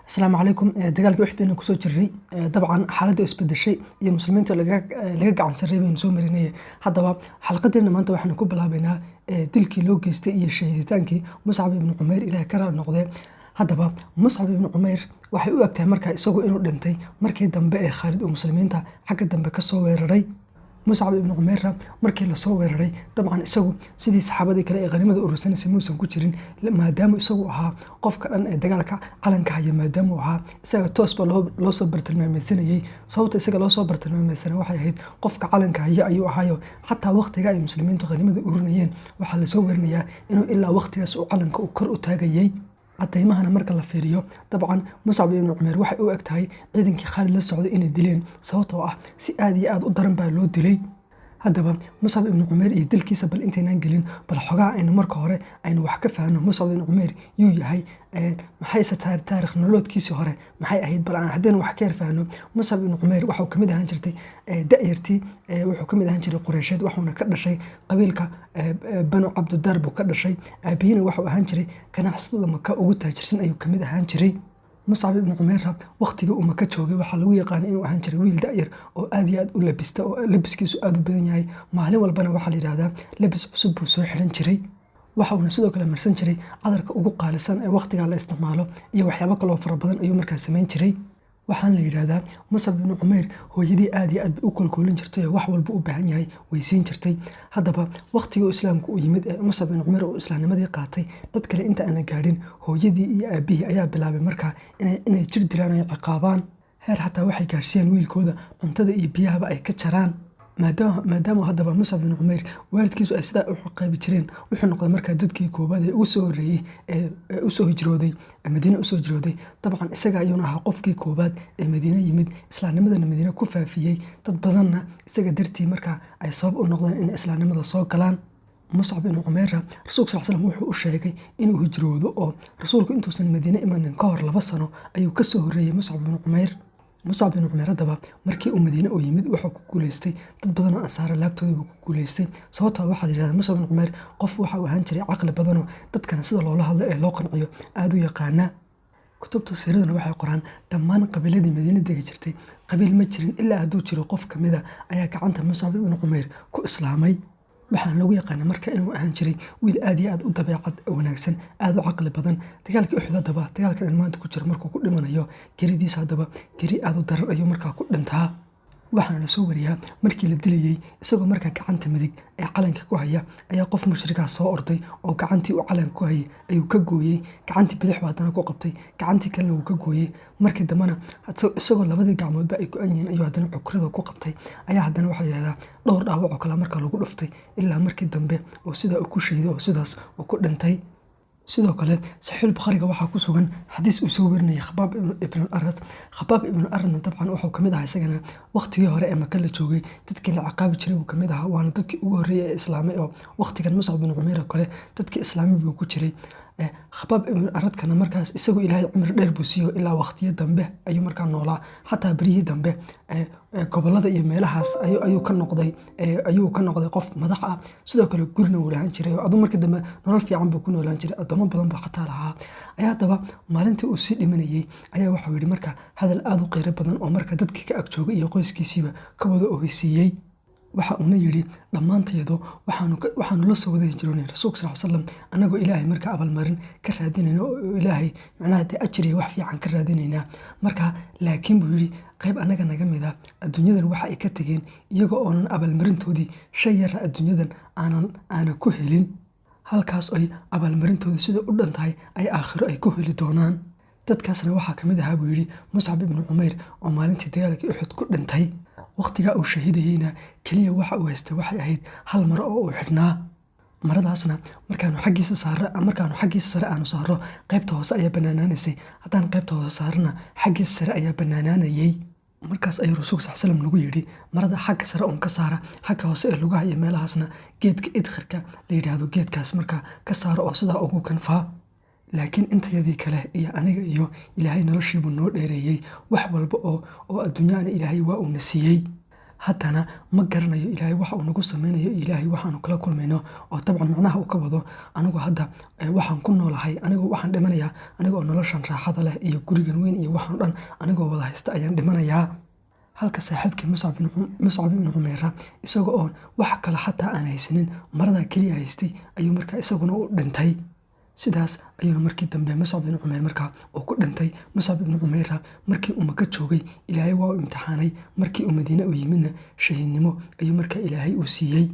asalaamu calaykum dagaalkii wixii baynu kusoo jirnay dabcan xaaladda isbedeshay iyo muslimiinta laga gacan sarreey baynu soo marinayay haddaba xalqadeena maanta waxaanu ku bilaabaynaa dilkii loo geystay iyo shahiiditaankii Muscab ibn Umayr ilaahay ka raali noqdee haddaba Muscab ibn Umayr waxay u egtahay markaa isagu inuu dhintay markii dambe ee Khaalid uu muslimiinta xagga dambe ka soo weeraray Muscab ibn Umayr markii la soo weeraray dabcan isagu sidii saxaabadii kale ee qaniimada urursanaysa muusan ku jirin maadaama isagu ahaa qofka dhan ee dagaalka calanka haya maadaama uu ahaa isaga toosba loo soo bartilmaameedsanayay sababta isaga loo soo bartilmaameedsanay waxay ahayd qofka calanka haya ayuu ahaayo xataa waqtiga ay muslimiintu qaniimada ururinayeen waxaa la soo weerinayaa inuu ilaa waqtigaas uu calanka u kor u taagayay cadaymahana marka la fiiriyo dabcan Muscab ibn Umayr waxay u egtahay ciidankii Khaalid la socday inay dileen sababtoo ah si aad iyo aad u daran baa loo dilay haddaba Muscab ibn Umayr iyo dilkiisa bal intaynaan gelin bal xogaa aynu marka hore aynu wax ka fahanno Muscab ibn Umayr yuu yahay maxayse taariikh nololeedkiisii hore maxay ahayd bal aan haddaynu wax ka yar fahanno Muscab ibn Umayr waxuu ka mid ahaan jirtay da'yartii wuxuu ka mid ahaan jiray Quraysheed waxuuna ka dhashay qabiilka Banu Cabdudar buu ka dhashay aabihiina waxuu ahaan jiray ganacsatada Maka ugu taajirsan ayuu ka mid ahaan jiray Muscab ibn Umayr waqtiga uu Maka joogay waxaa lagu yaqaanay inuu ahaan jiray wiil da'yar oo aad iyo aad u labista oo labiskiisu aad u badan yahay maalin walbana waxaa la yiraahdaa labis cusub buu soo xiran jiray waxauna sidoo kale marsan jiray cadarka ugu qaalisan ee waqtiga la isticmaalo iyo waxyaabo kale oo fara badan ayuu markaa samayn jiray waxaan la yiraahdaa Muscab ibn Umayr hooyadii aad iyo aad u kolkoolin jirtay wax walba u baahan yahay way siin jirtay haddaba waqtigii islaamku u yimid ee Muscab ibn Umayr oo islaamnimadii qaatay dad kale inta aan gaadhin hooyadii iyo aabihii ayaa bilaabay markaa inay jir dilaan ay ciqaabaan heer xataa waxay gaarsiiyeen wiilkooda cuntada iyo biyahaba ay ka jaraan maadaama haddaba Muscab ibn Umayr waalidkiisu ay sidaa u ciqaabi jireen wuxuu noqday markaa dadkii koobaad ee ugu soo horreeyay ee u soo hijrooday Madiina u soo hijrooday dabcan isaga ayuuna ahaa qofkii koobaad ee Madiina yimid islaamnimadana Madiina ku faafiyay dad badanna isaga dartii markaa ay sabab u noqdeen in islaamnimada soo galaan Muscab ibn Umayr rasuulku sallallahu alayhi wasallam wuxuu u sheegay inuu hijroodo oo rasuulku intuusan Madiina imanin ka hor 2 sano ayuu ka soo horreeyay Muscab ibn Umayr Muscab ibn Umayr haddaba markii uu Madiina u yimid wuxuu ku guuleystay dad badan oo ansaar laabtooda ku guuleystay sababtoo waxaa la yiraahdaa Muscab ibn Umayr qof waxa uu ahaan jiray caqli badan oo dadkana sida loola hadlo ee loo qanciyo aad u yaqaana kutubta siiradana waxay qoraan dhammaan qabiiladii Madiina degi jirtay qabiil ma jirin ilaa hadduu jiro qof kamid ah ayaa gacanta Muscab ibn Umayr ku islaamay waxaan lagu yaqaan marka inuu ahaan jiray wiil aad iyo aad u dabeecad wanaagsan aad u caqli badan dagaalkii Uxud haddaba dagaalkan maanta ku jira markuu ku dhimanayo garidiisa haddaba gari aad u darar ayuu markaa ku dhintaa waxaana la soo wariyaa markii la dilayay isagoo markaa gacanta midig ee calanka ku haya ayaa qof mushrikaa soo orday oo gacantii uu calanka ku hayay ayuu ka gooyay gacantii bidix baa haddana ku qabtay gacantii kalena wuu ka gooyay markii dambena isagoo labadii gacmoodba ay go-an yihiin ayuu haddana cukurada ku qabtay ayaa haddana waxaa la yidhahdaa dhowr dhaawac oo kale markaa lagu dhuftay ilaa markii dambe oo sidaa uu ku shahiday oo sidaas uu ku dhintay sidoo kale saxiix Bukhariga waxaa ku sugan xadiis uu soo warinayay Khabaab ibn al-Arat dabcan wuxuu kamid ahaa isagana waqtigii hore ee Maka la joogay dadkii la ciqaabi jiray uu kamid ahaa waana dadkii ugu horreeyay ee islaamay oo waqtigan Muscab ibn Umayr kale dadkii islaamay buu ku jiray Khabaab ibn al-Arat markaas isagu Ilaahay cumri dheer buu siiyo ilaa waqtiyo dambe ayuu markaa noolaa xataa bariyii dambe gobolada iyo meelahaas ayuu ka noqday qof madax ah sidoo kale gurina uu lahaan jiray adoo markii dambe nolol fiican buu ku noolaan jiray adoomo badan baa xataa lahaa ayaa haddaba maalintii uu sii dhimanayay ayaa wuxuu yidhi markaa hadal aad u qiiro badan oo markaa dadkii ka ag joogay iyo qoyskiisiiba ka wada ogeysiiyey waxa uuna yidhi dhammaanteedu waxaanu la soo wada hijroonay rasuulka sallallahu alayhi wasallam anagoo Ilaahay markaa abaalmarin ka raadinayna oo Ilaahay macnaha ajir iyo wax fiican ka raadinayna markaa laakiin buu yidhi qayb anaga naga mid ah adduunyadan waxa ay ka tageen iyagoo oonan abaalmarintoodii shay yar adduunyadan aanan ku helin halkaas ay abaalmarintoodii sida u dhantahay ay aakhiro ay ku heli doonaan dadkaasna waxaa ka mid ahaa buu yidhi Muscab ibn Umayr oo maalintii dagaalkii Uxud ku dhintay waqtiga uu shahiidayna kaliya waxa uu haystay waxay ahayd hal mar oo uu xidhnaa maradaasna markaanu xaggiisa sare aanu saaro qaybta hoose ayaa banaanaanaysay haddaan qaybta hoose saarana xaggiisa sare ayaa banaanaanayay markaas ayuu rasuulka sallallahu alayhi wasallam nagu yidhi marada xagga sare uun ka saara xagga hoose ee lugaha iyo meelahaasna geedka idkhirka la yidhaahdo geedkaas markaa ka saaro oo sidaa ugu kanfaa laakiin intayadii kale iyo aniga iyo Ilaahay noloshiibu noo dheereeyay wax walba oo adduunyada Ilaahay waa uu na siiyay haddana ma garanayo ilaahay waxa uu nagu sameynayo, ilaahay waxaanu kala kulmayno. oo dabcan macnaha uu ka wado anigu hadda waxaan ku noolahay, anigoo waxaan dhimanayaa anigoo noloshan raaxada leh iyo gurigan weyn iyo waxaan dhan anigoo wada haysta ayaan dhimanayaa. halka saaxiibkii Muscab ibnu Cumayra isagoo oon wax kale xataa aan haysanin, marada keliya haystay, ayuu markaa isaguna u dhintay. sidaas ayuuna markii dambe Muscab ibnu Cumayr markaa uu ku dhintay. Muscab ibnu Cumayra markii uu Maka joogay ilaahay waa u imtixaanay, markii uu Madiine u yimidna shahiidnimo ayuu markaa ilaahay u siiyey.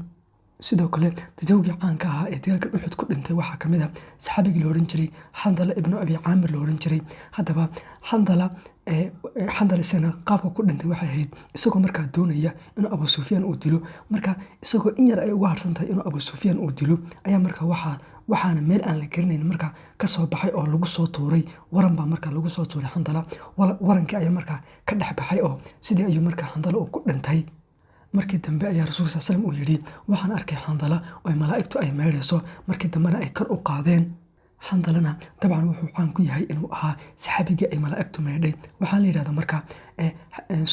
sidoo kale dadowgii caanka ahaa ee dagaalka Uxud ku dhintay waxaa ka mid ah saxaabigii la odhan jiray Xandala ibnu Abi Caamir la odhan jiray. haddaba Xandala isagana qaabka ku dhintay waxay ahayd isagoo markaa doonaya inuu Abu Sufyaan uu dilo. marka isagoo in yar ay uga harsan tahay inuu Abu Sufyaan uu dilo ayaa markaa waxaana meel aan la garanayn markaa ka soo baxay oo lagu soo tuuray waran baa markaa lagu soo tuuray Xandala. warankii ayaa markaa ka dhex baxay oo sidii ayuu markaa Xandala uu ku dhintay. markii dambe ayaa rasuulka sal slam uu yidhi waxaan arkay Xandala oo malaa'igtu ay meedhayso, markii dambena ay kor u qaadeen. Xandalana dabcan wuxuu caan ku yahay inuu ahaa saxaabigii ay malaa'igtu meedhay. waxaa la yidhahdaa markaa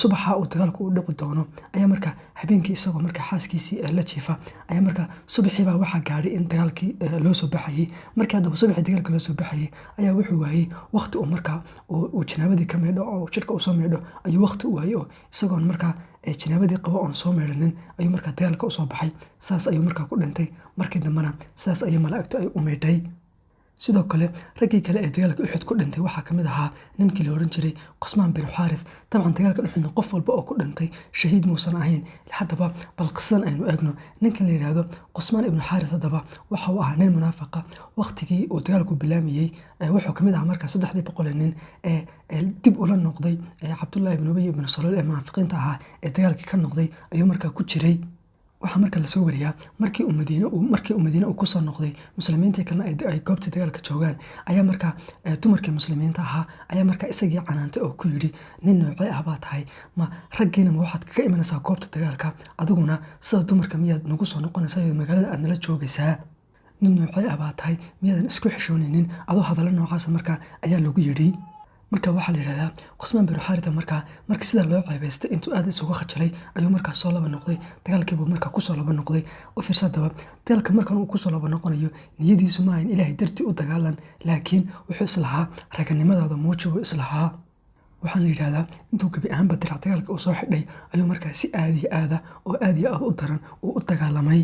subaxa uu dagaalku u dhici doono ayaa markaa habeenkii isagoo markaa xaaskiisii la jiifa ayaa markaa subaxiibaa waxaa gaadhay in dagaalkii loo soo baxayey. markii haddaba subaxii dagaalka loo soo baxayey ayaa wuxuu waayey waqti uu markaa uu janaabadii ka meedho oo jidhka uu soo meedho ayuu waqti u waayey oo isagoon markaa janaabadii qabo oon soo meedhanin ayuu markaa dagaalka usoo baxay. saas ayuu markaa ku dhintay. markii dambena sidaas ayay malaa'igtu ay u meedhay. sidoo kale raggii kale ee dagaalka Uxud ku dhintay waxaa ka mid ahaa ninkii la odhan jiray Qusmaan bin Xaarith. dabcan dagaalka Uxudna qof walba oo ku dhintay shahiid muusan ahayn. haddaba bal qisadan aynu eegno. ninkan la yidhaahdo Qusmaan ibnu Xaarith haddaba waxa uu ahaa nin munaafaqa. waqtigii uu dagaalku bilaamayey wuxuu ka mid ahaa markaa 300 nin ee dib ula noqday Cabdullaahi ibnu Ubay ibnu Salool ee munaafiqiinta ahaa ee dagaalkii ka noqday ayuu markaa ku jiray. waxaa marka lasoo wariyaa markii uu Madiine uu kusoo noqday, muslimiintii kalena ay goobtii dagaalka joogaan, ayaa markaa dumarkii muslimiinta ahaa ayaa markaa isagii canaantay oo ku yidhi nin noocee ah baa tahay, ma raggiina ma waxaad kaga imanaysaa goobta dagaalka, adiguna sida dumarka miyaad nagu soo noqonaysaa iyo magaalada aad nala joogaysaa? nin noocee ah baa tahay, miyaadan isku xishoonaynin? adoo hadallo noocaasa markaa ayaa lagu yidhi. marka waxaa la yidhahdaa Qusmaan bin Xaarith markii sidaa loo ceebaystay intuu aad isugu khajalay ayuu markaa soo laba noqday. dagaalkiibuu markaa kusoo laba noqday. u fiirsadaba dagaalka markan uu kusoo laba noqonayo niyadiisu ma ahayn ilaahay dartii u dagaalan, laakiin wuxuu islahaa raganimadaada muuji buu islahaa. waxaan la yidhahdaa intuu gebi ahaanba dirac dagaalka uu soo xidhay ayuu markaa si aad iyo aada oo aad iyo aad u daran uu u dagaalamay.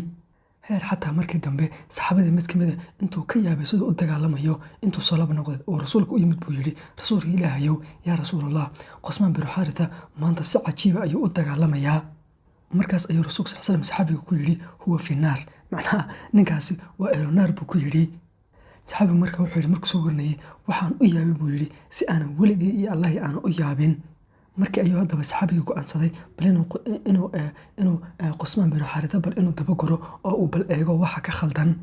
heer xataa markii dambe saxaabadii mid ka mida intuu ka yaabay siduu u dagaalamayo intuu soo laba noqday oo rasuulka u yimid buu yidhi rasuulka ilaahayow yaa rasuulallah, Qusmaan bin Xaarith maanta si cajiiba ayuu u dagaalamayaa. markaas ayuu rasuulka sal slam saxaabiga ku yidhi huwa fi naar, macnaha ninkaasi waa ehlu naar buu ku yidhi. saxaabigu marka wuxuu yidhi markuu soo warinayay waxaan u yaabay buu yidhi si aanan weligii iyo allahi aanan u yaabin. markii ayuu haddaba saxaabigii go'aansaday bal inuu Qusmaan bin Xaarith bal inuu dabagoro oo uu bal eego waxa ka khaldan.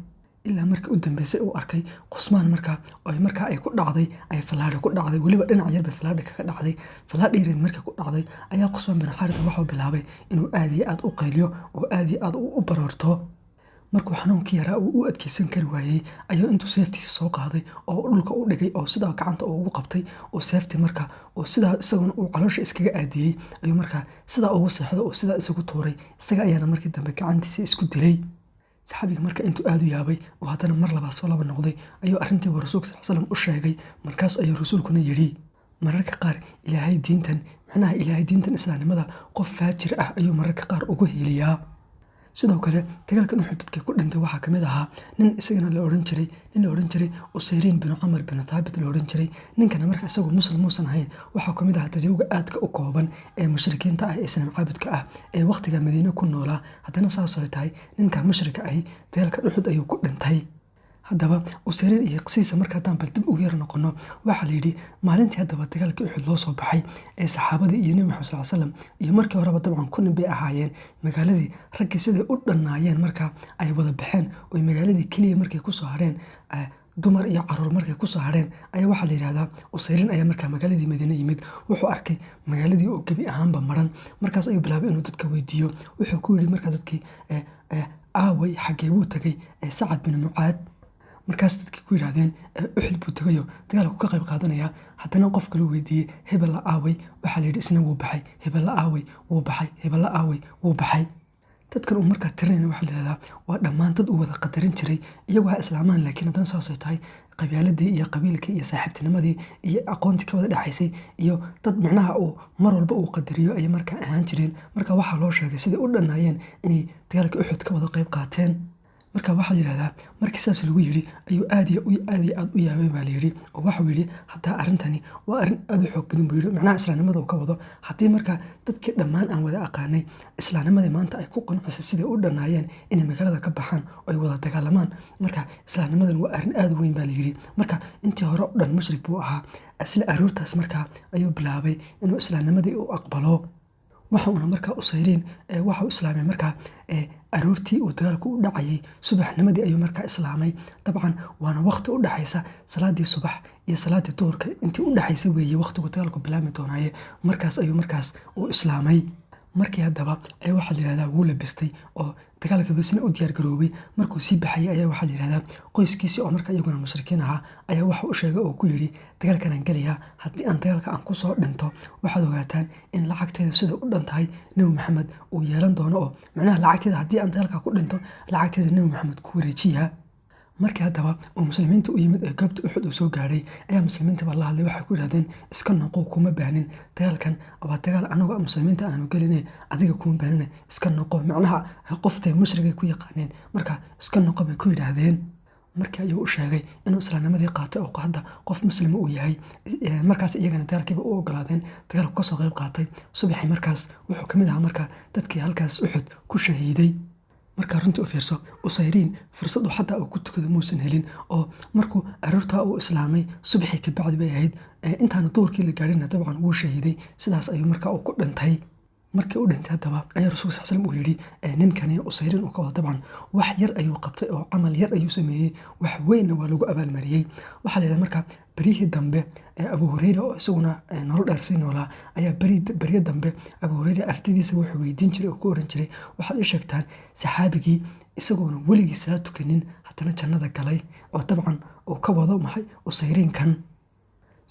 ilaa markii u dambeysay uu arkay Qusmaan markaa ay ku dhacday ay falaadhi ku dhacday, weliba dhinac yar bay falaadhi kaga dhacday. falaadhi yareed markii ku dhacday ayaa Qusmaan bin Xaarith waxuu bilaabay inuu aad iyo aad u qayliyo oo aad iyo aad u baroorto. markuu xanuunkii yaraa uu u adkeysan kari waayey ayuu intuu seeftiisa soo qaaday oo dhulka u dhigay oo sidaa gacanta ugu qabtay oo seeftii markaa oo sidaa isaguna uu caloosha iskaga aadiyey ayuu markaa sidaa ugu seexdo oo sidaa isagu tuuray. isaga ayaana markii dambe gacantiisa isku dilay. saxaabiga marka intuu aad u yaabay oo haddana mar labaad soo laba noqday ayuu arrintiiba rasuulka sal slam u sheegay. markaas ayuu rasuulkuna yidhi mararka qaar ilaahay diintan islaamnimada qof faajir ah ayuu mararka qaar ugu hiiliyaa. sidoo kale dagaalkan Uxud dadkii ku dhintay waxaa ka mid ahaa nin isagana la odhan jiray Usayriin bin Camar bin Thaabit la odhan jiray. ninkana marka isagu muslim muusan ahayn, waxaa ka mid ahaa dadowga aadka u kooban ee mushrikiinta ah ee sanam caabudka ah ee waqtiga Madiine ku noolaa. haddana saas ay tahay ninka mushrika ahi dagaalkan Uxud ayuu ku dhintay. haddaba Usayriin iyo qisiisa marka haddaan bal dib ugu yar noqono, waxaa la yidhi maalintii haddaba dagaalkii Uxud loo soo baxay ee saxaabadii iyo Nabi Maxamed sal slam iyo markii horeba dabcan ku nin bay ahaayeen magaaladii, raggii siday u dhannaayeen markaa ay wada baxeen oo magaaladii keliya markay kusoo hareen dumar iyo caruur markay kusoo hareen ayaa waxaa la yidhahdaa Usayriin ayaa markaa magaaladii Madiine yimid. wuxuu arkay magaaladii oo gebi ahaanba maran. markaas ayuu bilaabay inuu dadka weydiiyo. wuxuu ku yidhi markaa dadkii aaway xaggee buu tagay Sacad bin Mucaad. markaas dadkii ku yidhaahdeen uxud buu tagayo dagaalku ka qayb qaadanaya. haddana qof kale weydiiyey hebel la aaway, waxaa la yidhi isna wuu baxay, hebel la aaway wuu baxay, hebel la aaway wuu baxay. dadkan uu markaa tirinayna waxaa la yidhahdaa waa dhammaan dad uu wada qadarin jiray iyagoo ha islaamaan, laakiin haddana saasay tahay qabyaaladii iyo qabiilkii iyo saaxiibtinimadii iyo aqoontii ka wada dhexaysay iyo dad micnaha uu mar walba uu qadariyo ayay markaa ahaan jireen. marka waxaa loo sheegay siday u dhannaayeen inay dagaalkii uxud ka wada qayb qaateen. marka waxaa la yidhahdaa markii saas lagu yidhi ayuu aad iyo aad u yaabay baa la yidhi, oo waxau yidhi haddaa arrintani waa arrin aad u xoog badan buu yidhi, macnaha islaamnimada uu ka wado. haddii markaa dadkii dhammaan aan wada aqaanay islaamnimadii maanta ay ku qancisay siday u dhannaayeen inay magaalada ka baxaan oo ay wada dagaalamaan, marka islaamnimadan waa arrin aad u weyn baa la yidhi. marka intii hore o dhan mushrik buu ahaa, isla aroortaas markaa ayuu bilaabay inuu islaamnimadii u aqbalo. waxauna markaa Usayriin waxau islaamay markaa aroortii uu dagaalku u dhacayay, subaxnimadii ayuu markaa islaamay. dabcan waana waqti u dhaxaysa salaadii subax iyo salaadii duhurka, intii u dhaxaysa weeye waqtigu dagaalku bilaami doonaaye. markaas ayuu markaas u islaamay. markii haddaba waxaa la yidhahdaa wuu labistay oo dagaalka bisna u diyaar garoobay. markuu sii baxayay ayaa waxaa la yidhahdaa qoyskiisii oo markaa iyaguna mushrikiin ahaa ayaa waxa u sheegay oo ku yidhi dagaalkan aan gelayaa, haddii aan dagaalka aan ku soo dhinto waxaad ogaataan in lacagteeda sida u dhan tahay nebi maxamed uu yeelan doono, oo macnaha lacagteeda haddii aan dagaalka ku dhinto lacagteeda nebi maxamed ku wareejiyaa. markii haddaba uu muslimiinta u yimid ee goobta uxud uu soo gaadhay ayaa muslimiinta baa la hadlay. waxay ku yidhahdeen iska noqo, kuma baanin dagaalkan, waa dagaal anagoo muslimiinta aanu geline adiga kuma baanine iska noqo. macnaha qoftay mushrigay ku yaqaaneen, marka iska noqo bay ku yidhaahdeen. markii ayuu u sheegay inuu islaamnimadii qaatay oo hadda qof muslima uu yahay. markaas iyagana dagaalkiiba u ogolaadeen, dagaalku kasoo qayb qaatay. subaxii markaas wuxuu kamid ahaa markaa dadkii halkaas uxud ku shahiiday. markaa runtii u fiirso, Usayriin fursadu xataa uu ku tukado muusan helin, oo markuu aroortaa uu islaamay subaxii ka bacdi bay ahayd. intaana duhurkii la gaadhina dabcan wuu shahiiday. sidaas ayuu markaa uu ku dhintay. markii u dhintay haddaba ayaa rasuulka sal slam uu yidhi ninkani Usayriin uu ka wado dabcan wax yar ayuu qabtay oo camal yar ayuu sameeyey, wax weynna waa lagu abaalmariyey. waxaa la yidhahda markaa beryihii dambe Abu Hurayra oo isaguna nolol dheer sii noolaa ayaa beryo dambe Abu Hurayra ardaydiisa wuxuu weydiin jiray oo ku oran jiray waxaad ii sheegtaan saxaabigii isagoona weligii salaad tukanin haddana jannada galay, oo dabcan uu ka wado maxay Usayriinkan.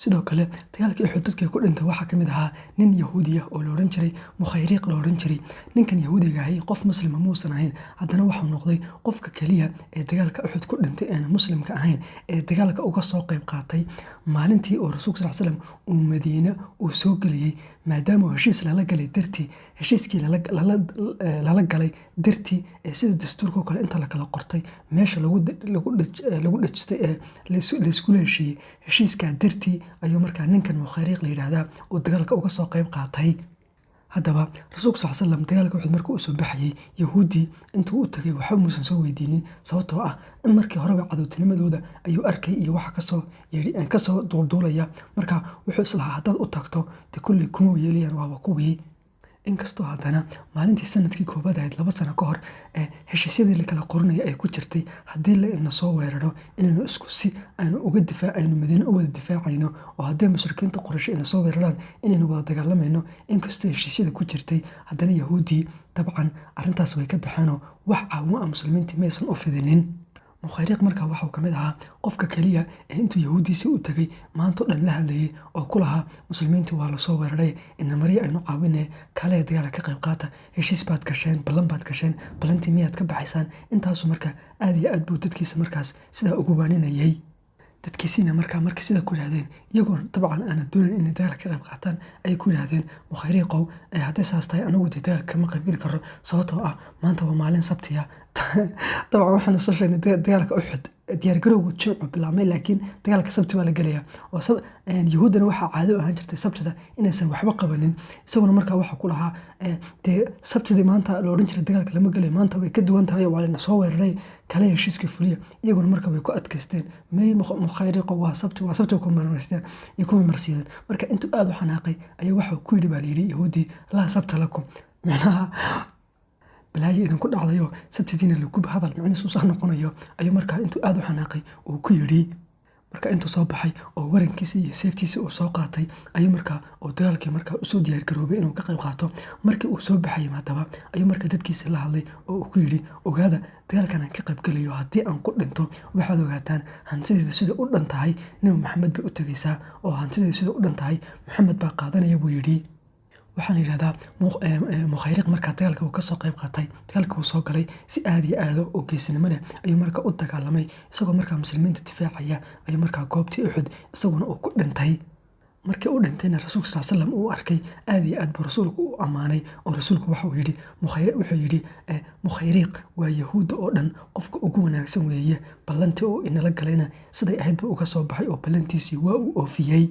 sidoo kale dagaalkii uxud dadkii ku dhintay waxaa kamid ahaa nin yahuudi ah oo la oran jiray Mukhayriq la oran jiray. ninkan yahuudiga ahi qof muslima muusan ahayn, haddana waxuu noqday qofka keliya ee dagaalka uxud ku dhintay eena muslimka ahayn ee dagaalka uga soo qayb qaatay. maalintii oo rasuulka sal slam uu Madiine uu soo geliyey, maadaama heshiis lala galay dartii, heshiiskii lala galay dartii sida dastuurka oo kale inta la kala qortay meesha lagu dhajistay ee layskula heshiiyey, heshiiskaa dartii ayuu markaa ninkan Mukhayriq la yidhaahdaa uu dagaalka uga soo qayb qaatay. haddaba rasuulka sal slam dagaalka uxud markuu usoo baxayey yahuudii intuu u tagay waxba muusan soo weydiinin, sababtoo ah in markii horeba cadowtinimadooda ayuu arkay iyo waxa kasoo duulduulaya. marka wuxuu islahaa haddaad u tagto de kulley kuma yeelayaan, waaba kuwii. inkastoo haddana maalintii sanadkii koobaad ahayd 2 sano ka hor heshiisyadii la kala qoranaya ay ku jirtay haddii la ina soo weeraro inaynu isku si aynu uga difaacayno Madiine u wada difaacayno, oo haddii mushrikiinta Quraysh ina soo weeraraan inaynu wada dagaalamayno. inkastoo heshiisyada ku jirtay haddana yahuudii dabcan arrintaas way ka baxeenoo wax caawimo ah muslimiintii maysan u fidinin. Mukhayriq markaa waxuu ka mid ahaa qofka keliya ee intuu yahuudiisii u tagay maanta o dhan la hadlayay oo ku lahaa muslimiintii waa lasoo weeraray, ina mari aynu caawinee kale dagaala ka qayb qaata, heshiis baad gasheen, ballan baad gasheen, ballantii miyaad ka baxaysaan. intaasu markaa aad iyo aad buu dadkiisa markaas sidaa ugu waaninayay. dadkiisiina markii sida ku yidhahdeen iyagoo dabcan aana doonayn inay dagaal ka qayb qaataan ayay ku yidhahdeen Mukhayriqow hadday saas tahay anagu dee dagaal kama qayb geli karno, sababtoo ah maanta waa maalin sabtiya. dabcan waxaanu soo sheegnay dagaalka uxud diyaargarowgu jimcu bilaabmay, laakiin dagaalka sabti waa la gelayaa. oo yahuuddana waxaa caado ahaan jirtay sabtida inaysan waxba qabanin. isaguna markaa waxaa ku lahaa dee sabtidii maanta la odhan jiray dagaalka lama gelay, maanta way ka duwan tahay, waa lana soo weeraray, kale heshiiska fuliya. iyaguna marka way ku adkaysteen, may Mukhayriqo waa sabti ku marmarsiiyeen. marka intuu aad u xanaaqay ayaa waxuu ku yidhi baa la yidhi yahuudii laa sabta lakum, macnaha balaayo idinku dhacdayo sabtidiina laguba hadal macnihiisu sax noqonayo ayuu markaa intuu aad u xanaaqay uu ku yidhi. marka intuu soo baxay oo warankiisa iyo seeftiisa uu soo qaatay ayuu markaa oo dagaalkii markaa usoo diyaar garoobay inuu ka qayb qaato. Markii uu soo baxayay haddaba ayuu markaa dadkiisa la hadlay oo uu ku yidhi, ogaada dagaalkan aan ka qayb gelayo haddii aan ku dhinto waxaad ogaataan hantideeda sida u dhan tahay nebi maxamed bay u tegaysaa, oo hantideeda sida u dhan tahay maxamed baa qaadanaya buu yidhi. waxaa la yidhahdaa mukhayriq markaa dagaalka uu kasoo qayb qaatay, dagaalka uu soo galay si aad iyo aado oo geesinimo leh ayuu markaa u dagaalamay, isagoo markaa muslimiinta difaacaya ayuu markaa goobtii Uxud isaguna uu ku dhintay. markii uu dhintayna rasuulka sal slam uu arkay aad iyo aad buu rasuulku u ammaanay, oo rasuulku wuxuu yidhi mukhayriq waa yahuudda oo dhan qofka ugu wanaagsan weeye, ballantii uu inala galayna siday ahayd buu uga soo baxay oo ballantiisii waa uu oofiyey.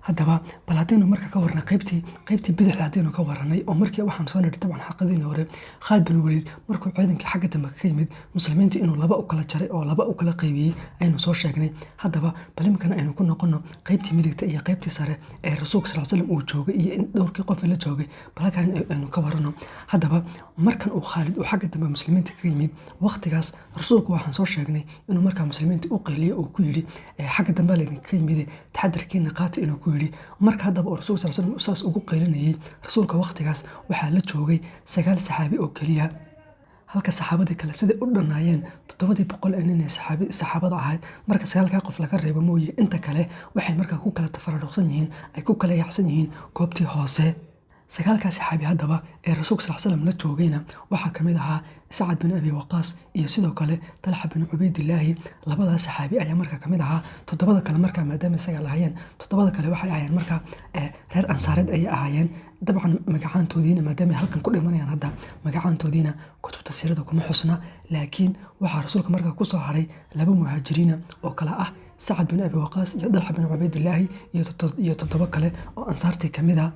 haddaba bal haddaynu marka ka warnay qaybtii bidixda haddaynu ka waranay, oo markii waxaan soo nidhi dabcan xaqadiina hore Khalid bin Waliid markuu ciidankii xagga dambe ka yimid muslimiinta inuu laba u kala jaray oo laba u kala qaybiyey aynu soo sheegnay. haddaba bal iminkana aynu ku noqono qaybtii midigta iyo qaybtii sare ee rasuulka sal slam uu joogay iyo in dhowrkii qof la joogay, bal halkan aynu ka warano. haddaba markan uu Khalid uu xagga dambe muslimiinta ka yimid waqtigaas rasuulku waxaan soo sheegnay inuu markaa muslimiinta u qeyliyey oo ku yidhi xagga dambe laydinka yimid taxadarkiina qaata inuu ku yidhi. marka haddaba oo rasuulka sal slam saas ugu qeylinayay rasuulka waqtigaas waxaa la joogay 9 saxaabi oo keliya, halka saxaabadii kale siday u dhannaayeen 700 nin ee saxaabada ahayd. marka 9 qof laga reebo mooye inta kale waxay markaa ku kala tafaruqsan yihiin, ay ku kala yaacsan yihiin goobtii hoose. 9 saxaabi haddaba ee rasuulka sal slam la joogayna waxaa ka mid ahaa Sacad bin Abi Waqaas iyo sidoo kale Talxa bin Cubaydillaahi. labadaas saxaabi ayaa markaa ka mid ahaa. 7 kale markaa maadaama isaga lahaayeen 7 kale waxay ahaayeen markaa reer ansaareed ayay ahaayeen. dabcan magacaantoodiina maadaama ay halkan ku dhimanayaan hadda magacaantoodiina kutubta siirada kuma xusna, laakiin waxaa rasuulka markaa ku soo haray 2 muhaajiriina oo kale ah Sacad bin Abi Waqaas iyo Talxa bin Cubaydillaahi iyo 7 kale oo ansaartii ka mid ah.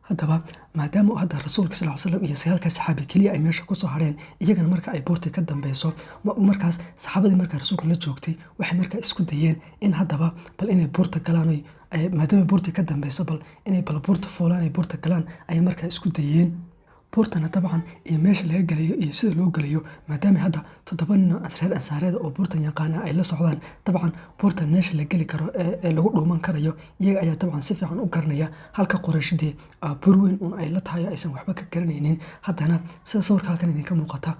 haddaba maadaama hadda rasuulka sal slam iyo 9 saxaabi keliya ay meesha kusoo hareen, iyagana marka ay buurtii ka dambeyso markaas saxaabadii markaa rasuulka la joogtay waxay markaa isku dayeen in haddaba bal inay buurta galaan, maadaama buurtii ka dambeyso bal inay bal buurta foolaan ay buurta galaan ayay markaa isku dayeen. buurtana dabcan iyo meesha laga gelayo iyo sida loo gelayo maadaama hadda 7 nin reer ansaareed oo buurtan yaqaana ay la socdaan, dabcan buurtan meesha la geli karo ee lagu dhuuman karayo iyaga ayaa dabcan si fiican u garanaya, halka Qurayshidii buur weyn uun ay la tahay aysan waxba ka garanaynin. haddana sida sawirka halkan idinka muuqata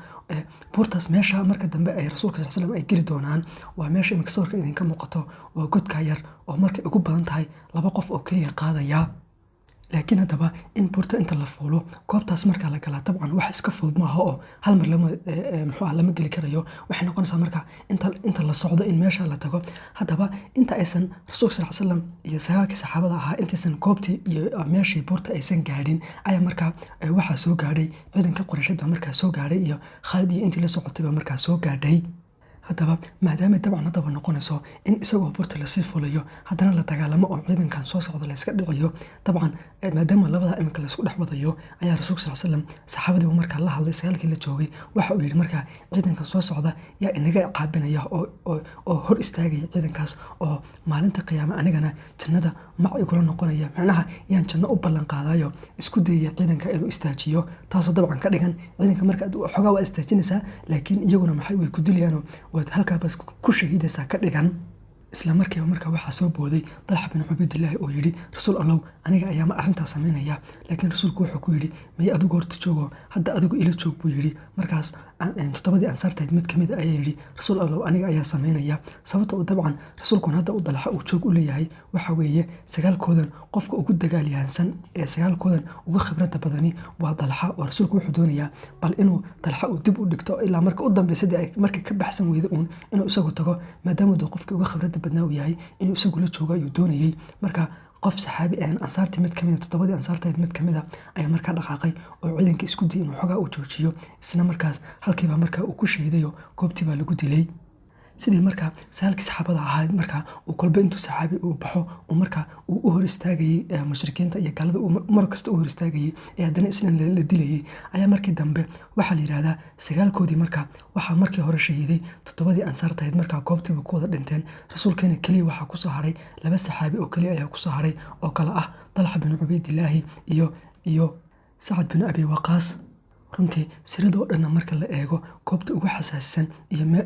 buurtaas meesha marka dambe ay rasuulka sal slam ay geli doonaan waa meesha iminka sawirka idinka muuqato, waa godka yar oo markay ugu badan tahay 2 qof oo keliya qaadaya. laakiin haddaba in buurta inta la fuulo goobtaas markaa la galaa dabcan wax iska fudud maaha oo hal mar lama geli karayo. waxay noqonaysaa markaa inta la socdo in meesha la tago. haddaba inta aysan rasuulka sal slam iyo 9 saxaabada ahaa intaysan goobtii iyo meeshii buurta aysan gaadhin ayaa markaa waxaa soo gaadhay ciidanka Quraysheed baa markaa soo gaadhay iyo Khalid iyo intii la socotay baa markaa soo gaadhay. haddaba maadaama dabcan haddaba noqonayso in isagoo buurta lasii fulayo haddana la dagaalamo oo ciidankan soo socda la iska dhiciyo, dabcan maadaama labada iminka la isku dhex wadayo ayaa rasuulka sal slam saxaabadiiba markaa la hadlay 9 la joogay. waxa uu yidhi markaa ciidankan soo socda yaa inaga caabinaya oo hor istaagaya ciidankaas oo maalinta qiyaame anigana jannada mac igula noqonaya, macnaha yaan janno u ballan qaadayo isku dayaya ciidanka inuu istaajiyo. taasoo dabcan ka dhigan ciidanka marka xogaa waa istaajinaysaa laakiin iyaguna maxay way ku dilayaan waad halkaa bas ku shahiidaysaa ka dhigan. isla markiiba markaa waxaa soo booday Talxa bin Cubaydillaahi oo yidhi rasuul allow aniga ayaa ma arrintaas samaynaya, laakiin rasuulku wuxuu ku yidhi may adigu horta joogo hadda adigu ila joog buu yidhi. markaas 7 ansaartayd mid ka mid a ayaa yidhi rasuul allow aniga ayaa samaynaya. sababta uu dabcan rasuulkuna hadda u Talxa uu joog u leeyahay waxa weeye 9koodan qofka ugu dagaalyahansan ee 9koodan ugu khibradda badani waa Talxa, oo rasuulku wuxuu doonayaa bal inuu Talxa uu dib u dhigto ilaa marka u dambaysadii ay markay ka baxsan weydo uun inuu isagu tago, maadaama uu qofkii uga khibradda badnaa uu yahay inuu isagu la joogo ayuu doonayay. marka qof saxaabi ansaartii mid ka mid ah 7 ansaartayd mid ka mid ah ayaa markaa dhaqaaqay oo ciidankii isku dayay inuu xogaa u joojiyo, isla markaas halkiiba markaa uu ku shahiidayo goobtii baa lagu dilay. sidii markaa 9 saxaabada ahayd markaa uu kolba intuu saxaabi uu baxo uu markaa uu u hor istaagayay mushrikiinta iyo gaalada uu mar kasta u hor istaagayay ee haddana isna la dilayay ayaa markii dambe waxaa la yidhaahdaa 9koodii markaa waxaa markii hore shahiiday 7 ansaartayd markaa goobtiiba ku wada dhinteen. rasuulkeena keliya waxaa kusoo haray 2 saxaabi oo keliya ayaa kusoo haray oo kale ah Talxa bin Cubaydillaahi iyo Sacad bin Abi Waqaas. runtii siradoo dhanna marka la eego goobta ugu xasaasisan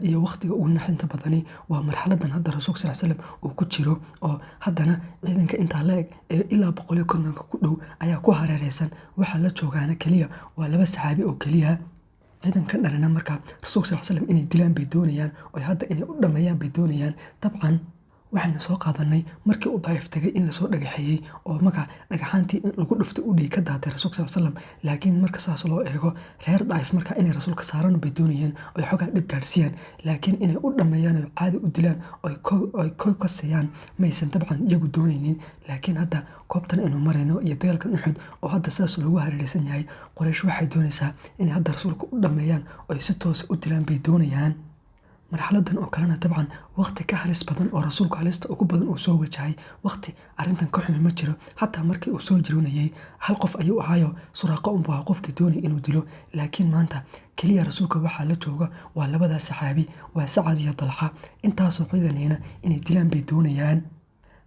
iyo wakhtiga ugu naxinta badani waa marxaladan hadda rasuulka sal slam uu ku jiro, oo haddana ciidanka intaa la eg ee ilaa 150 ku dhow ayaa ku hareereysan. waxaa la joogaana keliya waa 2 saxaabi oo keliya. ciidankan dhanina markaa rasuulka sal slam inay dilaan bay doonayaan, oo hadda inay u dhammeeyaan bay doonayaan. dabcan waxaynu soo qaadanay markii uu Daa'if tagay in lasoo dhagaxeeyey oo markaa dhagaxaantii in lagu dhuftay u dhiig ka daatay rasuulka sal slam. laakiin marka saas loo eego reer Daa'if markaa inay rasuulka saaran bay doonayeen oo xogaa dhib gaadhsiiyaan, laakiin inay u dhammeeyaan oo caadi u dilaan oo koy ka siiyaan maysan dabcan iyagu doonaynin. laakiin hadda goobtan aynu marayno iyo dagaalkan Uxud oo hadda saas loogu hareeraysan yahay, Quraysh waxay doonaysaa inay hadda rasuulka u dhammeeyaan oo ay si toos u dilaan bay doonayaan. marxaladan oo kalena dabcan waqti ka halis badan oo rasuulka halista ugu badan uu soo wajahay, waqti arrintan ka xumi ma jiro. xataa markii uu soo jiroonayay hal qof ayuu ahaayo Suraaqa unbuu ahaa qofkii doonay inuu dilo, laakiin maanta keliya rasuulka waxaa la jooga waa 2 saxaabi, waa Sacad iyo Dalxa. intaasoo ciidanayna inay dilaan bay doonayaan.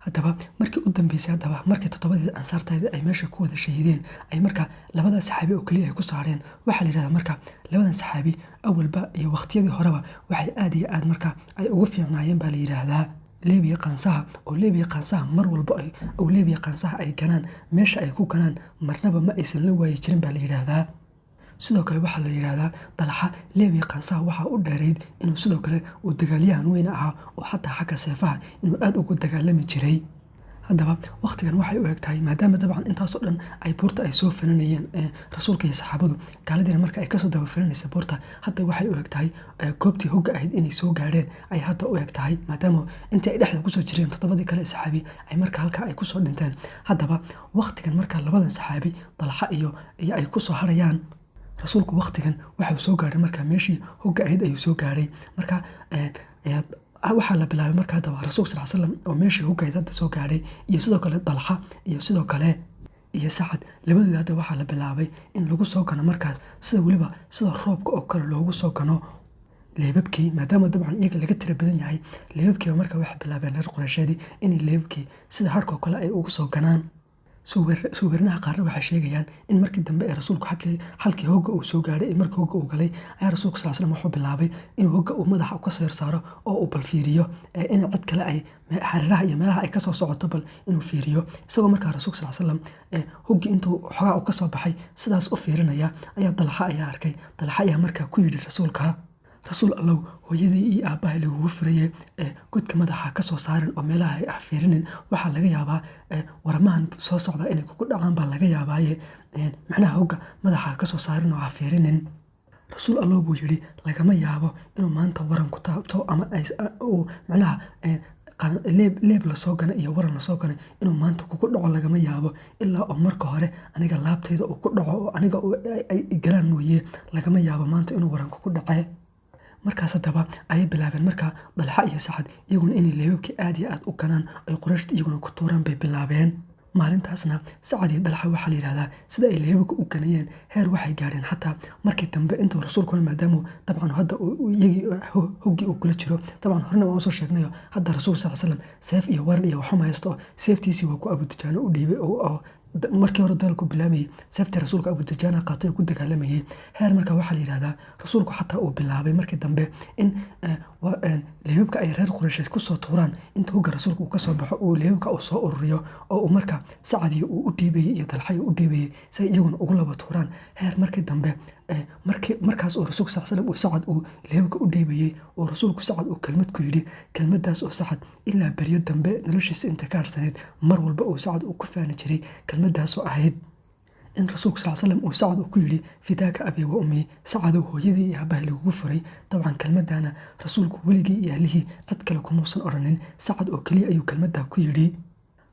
haddaba markii u dambeysay markii 7 ansaartayda ay meesha ku wada shahiideen ay markaa 2 saxaabi oo keliya ay ku saareen, waxaa la yidhahdaa marka 2 saxaabi awalba iyo waqtiyadii horeba waxay aad iyo aad markaa ay ugu fiicnaayeen baa la yidhaahdaa leebiya qaansaha. oo leebiya qaansaha mar walba leebiya qaansaha ay ganaan meesha ay ku ganaan marnaba ma aysan la waayi jirin baa la yidhaahdaa. sidoo kale waxaa la yidhaahdaa Dalxa leebiya qaansaha waxaa u dheerayd inuu sidoo kale uu dagaalyahan weyn ahaa oo xataa xagga seefaha inuu aad ugu dagaalami jiray. haddaba waqtigan waxay u eg tahay maadaama dabcan intaasoo dhan ay buurta ay soo finanayeen rasuulka iyo saxaabadu, gaaladiina marka ay kasoo daba finanaysa buurta, hadda waxay u eg tahay goobtii hogga ahayd inay soo gaadheen ay hadda u eg tahay, maadaama intii ay dhexda kusoo jireen 7 kale saxaabi ay marka halkaa ay kusoo dhinteen. haddaba waqtigan marka 2 saxaabi Dalxa iyo ay kusoo harayaan, rasuulku waqtigan waxau soo gaadhay markaa meeshii hogga ahayd ayuu soo gaadhay. marka waxaa la bilaabay marka haddaba rasuulka sal slam oo meeshii hogga ahayd hadda soo gaadhay, iyo sidoo kale Dalxa iyo sidoo kale iyo Sacad labadooda hadda waxaa la bilaabay in lagu soo gano markaas sida roobka oo kale loogu soo gano leebabkii, maadaama dabcan iyaga laga tira badan yahay. leebabkiiba marka waxay bilaabeen reer Quraysheedii inay leebabkii sida harka oo kale ay ugu soo ganaan. suuwernaha qaarna waxay sheegayaan in markii dambe ee rasuulku halkii hogga uu soo gaadhay markii hogga uu galay ayaa rasuulka sal slam wuxuu bilaabay inuu hogga uu madaxa ka soo saaro oo uu bal fiiriyo in cid kale ay hareeraha iyo meelaha ay kasoo socoto bal inuu fiiriyo. isagoo markaa rasuulka sal slam hoggii intuu xogaa uu kasoo baxay sidaas u fiirinaya ayaa Dalxa ayaa arkay. Dalxa ayaa markaa ku yidhi rasuulka, rasuul allow hooyadii iyo aabbahay lagugu furaye godka madaxa ka soo saarin oo meelaha ay fiirinin, waxaa laga yaabaa warmahan soo socda inay kugu dhacaan baa laga yaabaaye macnaha hogga madaxa ka soo saarin oo ha fiirinin. rasuul allow buu yidhi lagama yaabo inuu maanta waran ku taabto ama macnaha leeb lasoo gana iyo waran lasoo gana inuu maanta kugu dhaco lagama yaabo, ilaa oo marka hore aniga laabtayda uu ku dhaco oo aniga ay galaan mooye lagama yaabo maanta inuu waran kugu dhace. markaas haddaba ayay bilaabeen markaa Dalxa iyo Sacad iyaguna inay leebabkii aad iyo aad u ganaan ay Qurayshta iyaguna ku tuuraan bay bilaabeen. maalintaasna Sacad iyo Dalxa waxaa la yidhahdaa sida ay leebabka u ganayeen heer waxay gaadheen xataa markii dambe intuu rasuulkuna maadaama dabcan hadda iyagii hoggii uu kula jiro, dabcan horena waan usoo sheegnayo hadda rasuulka sal slam seef iyo waran iyo waxuma haysto, seeftiisii waa ku Abudujaano u dhiibay oo markii hore dagaalku bilaamayay seeftii rasuulka Abudujaana qaatay ku dagaalamayay. heer markaa waxaa la yidhahdaa rasuulku xataa uu bilaabay markii dambe in leebabka ay reer Quraysheed kusoo tuuraan inta hogga rasuulka uu kasoo baxo uu leebabka uu soo ururiyo oo uu markaa Sacadii uu u dhiibayay iyo Dalxa u dhiibayay si iyaguna ugu laba tuuraan. heer markii dambe markaas oo rasuulka sal slam uu Sacad uu leebabka u dhiibayay oo rasuulku Sacad uu kelmad ku yidhi, kelmadaas oo Sacad ilaa beryo dambe noloshiisa inta ka harsaneyd mar walba uu Sacad uu ku faani jiray, kelmadaasoo ahayd in rasuulka sal slam uu Sacad uu ku yidhi fidaaka abii wa ummii, Sacadow hooyadii iyo aabbahay lagugu furay. dabcan kelmadana rasuulku weligii iyo allihii cid kale kumuusan odhanin, Sacad oo keliya ayuu kelmadaa ku yidhi.